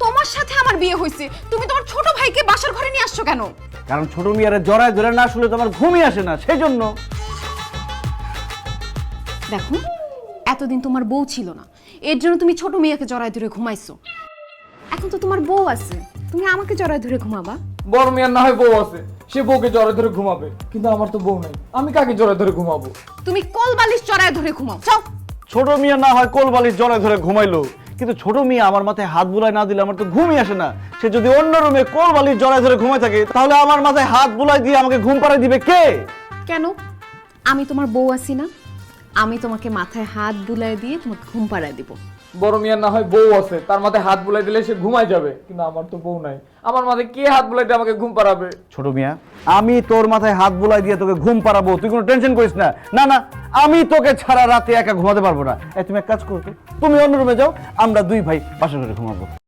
তোমার সাথে আমার বিয়ে হয়েছে, তুমি তোমার ছোট ভাইকে বাসার ঘরে নিয়ে আসছো কেন? কারণ ছোট মিয়ারে জড়ায় ধরে না শুলে তোমার ঘুমই আসে না, সেই জন্য। দেখো, এতদিন তোমার বউ ছিল না, এর জন্য তুমি ছোট মেয়েকে জড়ায় ধরে ঘুমাইছো। এখন তো তোমার বউ আছে, তুমি আমাকে জড়ায় ধরে ঘুমাবা। বড় মিয়ার না হয় বউ আছে, সে বউকে জড়ায় ধরে ঘুমাবে, কিন্তু আমার তো বউ নাই, আমি কাকে জড়ায় ধরে ঘুমাবো? তুমি কোল বালিশ জড়ায় ধরে ঘুমাও, যাও। ছোট মিয়া না হয় কোল বালিশ জড়ায় ধরে ঘুমাইলো, কিন্তু ছোট মিয়া আমার মাথায় হাত বুলায় না দিলে আমার তো ঘুমই আসে না। সে যদি অন্য রুমে কোল বালিশ জড়ায় ধরে ঘুমায় থাকে, তাহলে আমার মাথায় হাত বুলায় দিয়ে আমাকে ঘুম পাড়ায় দিবে কে? কেন? আমি তোমার বউ আছি না, আমি তোমাকে মাথায় হাত বুলায় দিয়ে তোমাকে ঘুম পাড়ায় দিব। বড় মিয়ার না হয় বউ আছে, তার মাথায় হাত বুলাই দিলে সে ঘুমায় যাবে, কিন্তু আমার তো বউ নাই, আমার মাথায় কে হাত বুলাই দিয়ে আমাকে ঘুম পাড়াবে? ছোট মিয়া, আমি তোর মাথায় হাত বুলাই দিয়ে তোকে ঘুম পাড়াবো, তুই কোনো টেনশন করিস না। না না, আমি তোকে ছাড়া রাতে একা ঘুমাতে পারবো না। এই তুমি এক কাজ করো তো, তুমি অন্য রুমে যাও, আমরা দুই ভাই বাসা করে ঘুমাবো।